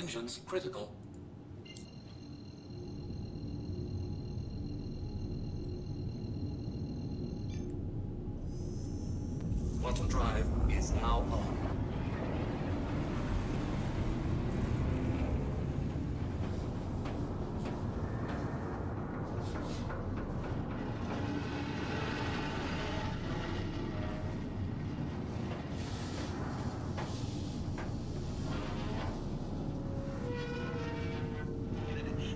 engines critical. Quantum drive is now on.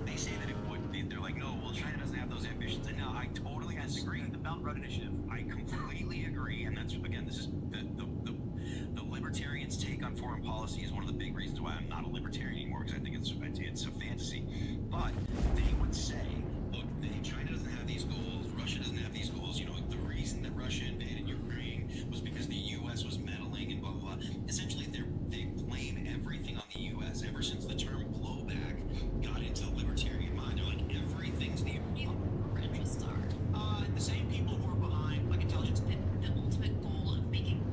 They say that it would be. They're like, no, well, China doesn't have those ambitions. And now I totally disagree. The Belt and Road Initiative, I completely agree. And that's, again, this is the libertarians' take on foreign policy is one of the big reasons why I'm not a libertarian anymore, because I think it's a fantasy. But they would say, look, China doesn't have these goals, Russia doesn't have these goals. You know, the reason that Russia invaded Ukraine was because the U.S. was meddling and blah, blah, blah. Essentially, they blame everything on the U.S. Ever since the term blowback got into the libertarian mind. They're like, everything's the interests are. The same people who are behind, like, intelligence. The ultimate goal of making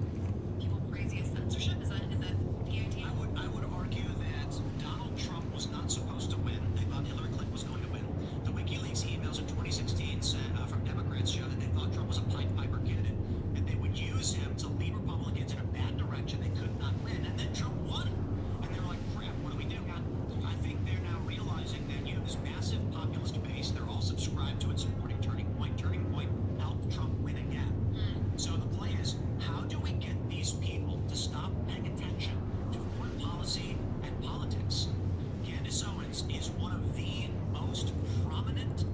people crazy is censorship. Is that the idea? I would argue that Donald Trump was not supposed to win. They thought Hillary Clinton was going to win. The WikiLeaks emails in 2016 said, from Democrats show that they thought Trump was a Pied Piper candidate, and they would use him to lead Republicans in a bad direction. They could not win, and then Trump won. And they're like, crap, what do we do? I think they're now realizing that you have this massive populist base. They're all subscribed to it, supporting Turning Point. Turning Point helped Trump win again. So the play is, how do we get these people to stop paying attention to foreign policy and politics? Candace Owens is one of the most prominent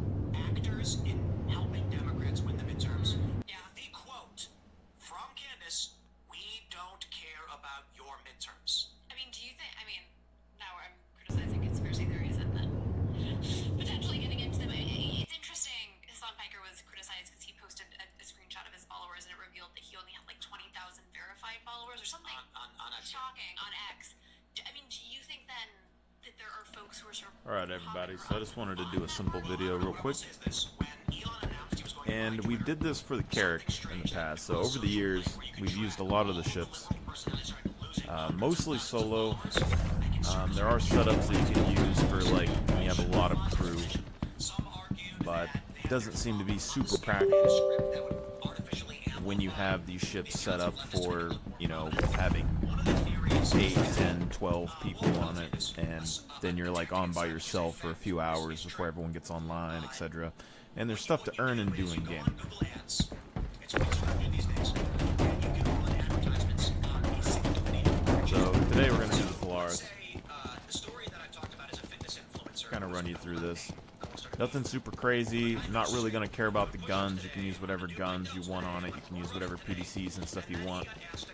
actors in helping Democrats win the midterms. Yeah, the quote from Candace, "We don't care about your midterms." I mean, do you think? I mean, now I'm criticizing conspiracy theories and then potentially getting into them. It's interesting. Hassan Piker was criticized because he posted a screenshot of his followers and it revealed that he only had like 20,000 verified followers or something On X. shocking on X. I mean, do you think then that there are folks who are sort of Alright everybody, so I just wanted to do a simple video real quick. And we did this for the Carrack in the past, so over the years we've used a lot of the ships. Mostly solo. There are setups that you can use for like when you have a lot of crew, but it doesn't seem to be super practical when you have these ships set up for, you know, having 8, 10, 12 people on it, and then you're like on by yourself for a few hours before everyone gets online, etc. And there's stuff to earn and do in game. So today we're going to do the Polaris. Kind of run you through this. Nothing super crazy. Not really going to care about the guns. You can use whatever guns you want on it. You can use whatever PDCs and stuff you want.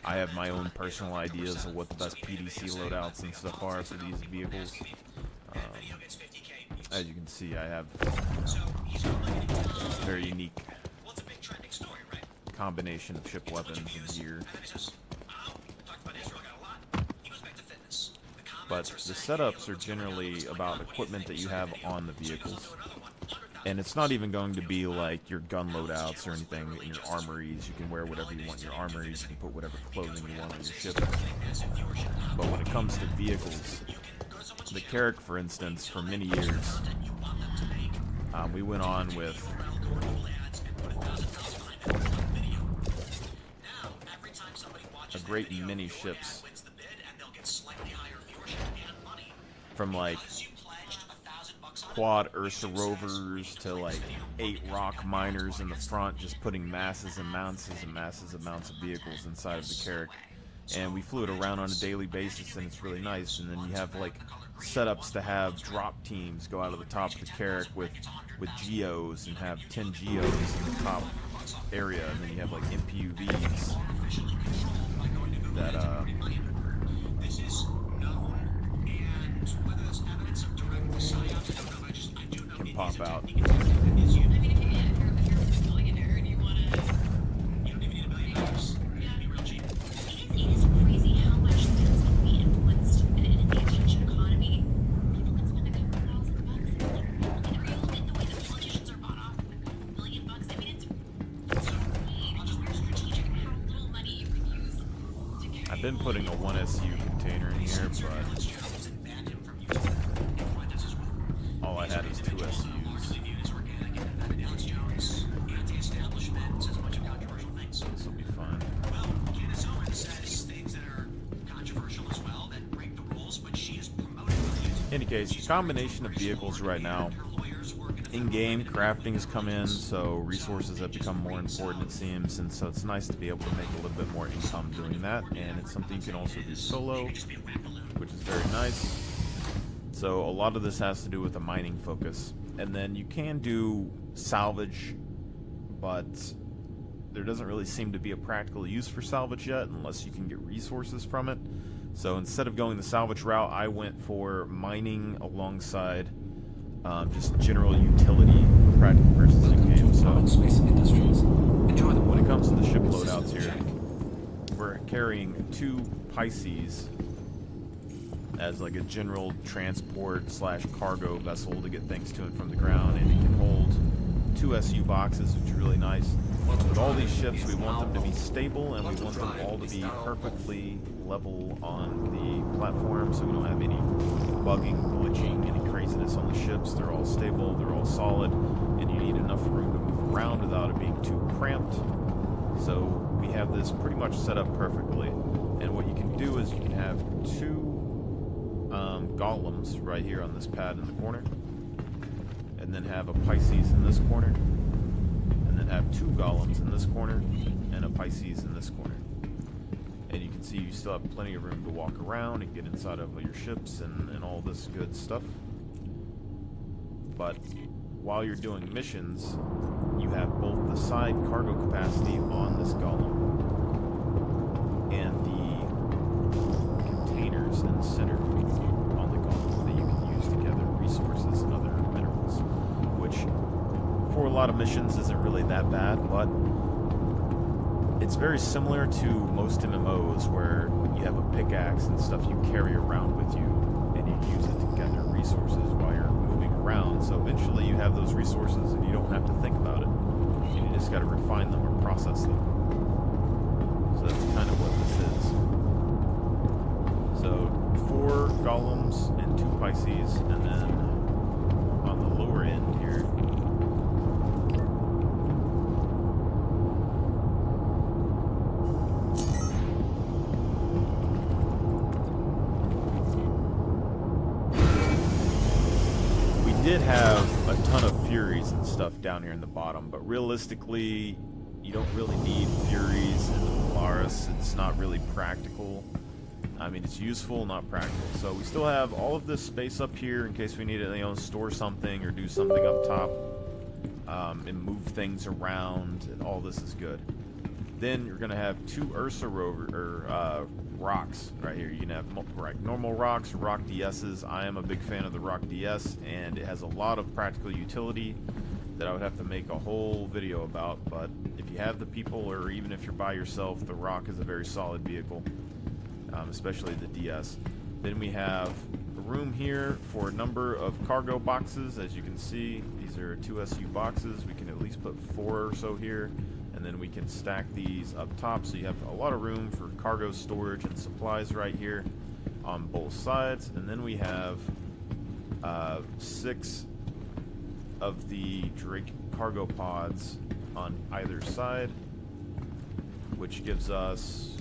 I have my own personal ideas of what the best PDC loadouts and stuff are for these vehicles. As you can see, I have a very unique combination of ship weapons and gear. But the setups are generally about equipment that you have on the vehicles. And it's not even going to be like your gun loadouts or anything in your armories. You can wear whatever you want in your armories. You can put whatever clothing you want on your ship. But when it comes to vehicles, the Carrack, for instance, for many years, we went on with a great many ships from like quad Ursa rovers to like 8 rock miners in the front, just putting masses and mounts and masses of vehicles inside of the Carrack. And we flew it around on a daily basis, and it's really nice. And then you have like setups to have drop teams go out of the top of the Carrack with geos and have 10 geos in the top area, and then you have like MPUVs that can pop out. I mean, if you're building an air and you want to, You don't even need $1 million. Yeah, it'd be real cheap. it is crazy how much things can be influenced in the attention economy. People can spend a couple $1,000 and like, are you looking at the way that politicians are bought off with a couple $1 million? I mean, it's very strategic how little money you can use to carry. I've been putting a 1SU container in here, but any case, the combination of vehicles right now, in-game crafting has come in, so resources have become more important, it seems, and so it's nice to be able to make a little bit more income doing that, and it's something you can also do solo, which is very nice. So a lot of this has to do with a mining focus. And then you can do salvage, but there doesn't really seem to be a practical use for salvage yet unless you can get resources from it. So instead of going the salvage route, I went for mining alongside just general utility for practical purposes in game. So Space Industries. Enjoy the when it comes to the ship loadouts here, we're carrying 2 Pisces as like a general transport slash cargo vessel to get things to and from the ground, and it can hold 2 SU boxes, which is really nice. With all these ships, we want them to be stable, and we want them all to be perfectly level on the platform, so we don't have any bugging, glitching, any craziness on the ships. They're all stable, they're all solid, and you need enough room to move around without it being too cramped. So we have this pretty much set up perfectly, and what you can do is you can have 2 golems right here on this pad in the corner, and then have a Pisces in this corner, and then have 2 golems in this corner, and a Pisces in this corner. And you can see you still have plenty of room to walk around and get inside of your ships and all this good stuff. But while you're doing missions, you have both the side cargo capacity on this golem and the containers in the center on the golem that you can use to gather resources and other minerals, which for a lot of missions isn't really that bad, but it's very similar to most MMOs where you have a pickaxe and stuff you carry around with you and you use it to gather resources while you're moving around. So eventually you have those resources and you don't have to think about it. You just got to refine them or process them. So that's kind of what this is. So 4 golems and 2 Pisces, and then on the lower end here, did have a ton of Furies and stuff down here in the bottom, but realistically, you don't really need Furies in the Polaris. It's not really practical. I mean, it's useful, not practical. So we still have all of this space up here in case we need to, store something or do something up top, and move things around, and all this is good. Then you're going to have 2 Ursa rocks right here. You can have normal rocks, rock DSs. I am a big fan of the rock DS, and it has a lot of practical utility that I would have to make a whole video about, but if you have the people, or even if you're by yourself, the rock is a very solid vehicle, especially the DS. Then we have a room here for a number of cargo boxes. As you can see, these are 2 SU boxes. We can at least put 4 or so here, and then we can stack these up top, so you have a lot of room for cargo storage and supplies right here on both sides. And then we have 6 of the Drake cargo pods on either side, which gives us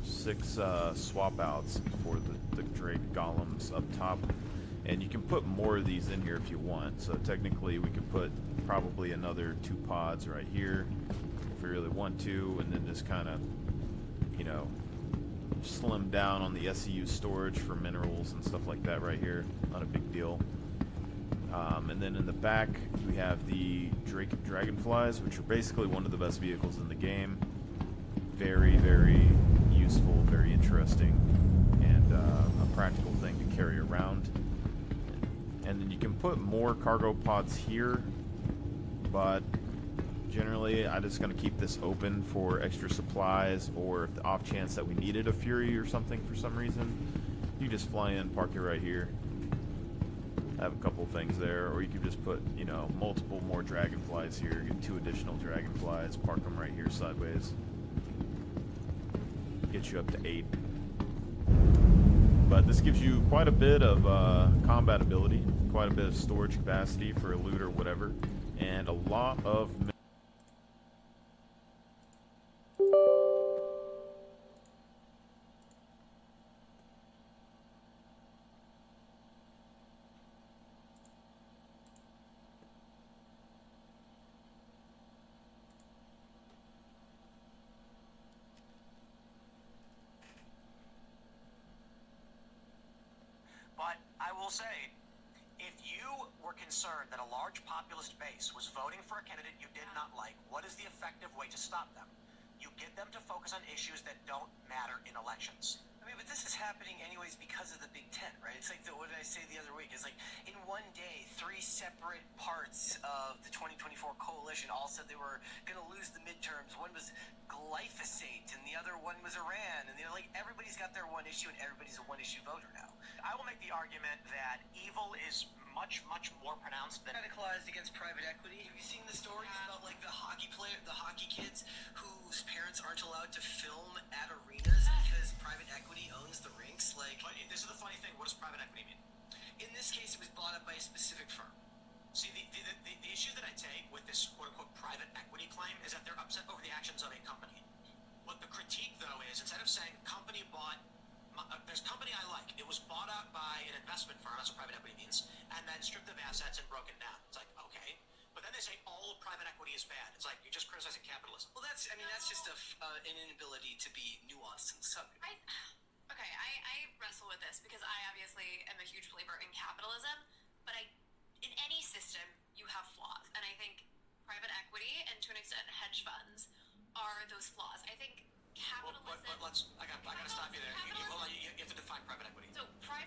6 swap outs for the Drake golems up top. And you can put more of these in here if you want, so technically we could put probably another 2 pods right here if we really want to, and then just kind of, slim down on the SEU storage for minerals and stuff like that right here. Not a big deal. And then in the back we have the Drake Dragonflies, which are basically one of the best vehicles in the game. Very, very useful, very interesting, and a practical thing to carry around. And then you can put more cargo pods here, but generally I'm just going to keep this open for extra supplies, or if the off chance that we needed a Fury or something for some reason, you just fly in, park it right here, have a couple things there, or you could just put, multiple more Dragonflies here, get 2 additional Dragonflies, park them right here sideways, get you up to 8. But this gives you quite a bit of combat ability, quite a bit of storage capacity for a loot or whatever, and a lot of will say, if you were concerned that a large populist base was voting for a candidate you did not like, what is the effective way to stop them? You get them to focus on issues that don't matter in elections. I mean, but this is happening anyways because of the Big Ten, right? It's like, what did I say the other week? It's like, in one day, 3 separate parts of the 2024 coalition all said they were going to lose the midterms. One was glyphosate, and the other one was Iran. And they're like, everybody's got their one issue, and everybody's a one-issue voter now. I will make the argument that evil is much, much more pronounced than... Radicalized against private equity. Have you seen the stories about, like, the hockey kids whose parents aren't allowed to film at arenas because private equity owns the rinks? Like, But this is the funny thing. What does private equity mean? in this case, it was bought up by a specific firm. See, the issue that I take with this quote-unquote private equity claim is that they're upset over the actions of a company. What the critique, though, is instead of saying company bought... there's a company I like. It was bought out by an investment firm, that's what private equity means, and then stripped of assets and broken down. It's like, okay. But then they say all private equity is bad. It's like, you're just criticizing capitalism. Well, that's just an inability to be nuanced in the subject. I wrestle with this because I obviously am a huge believer in capitalism, but in any system you have flaws, and I think private equity and to an extent hedge funds are those flaws. I think capitalism. But I gotta stop you there. You have to define private equity. So private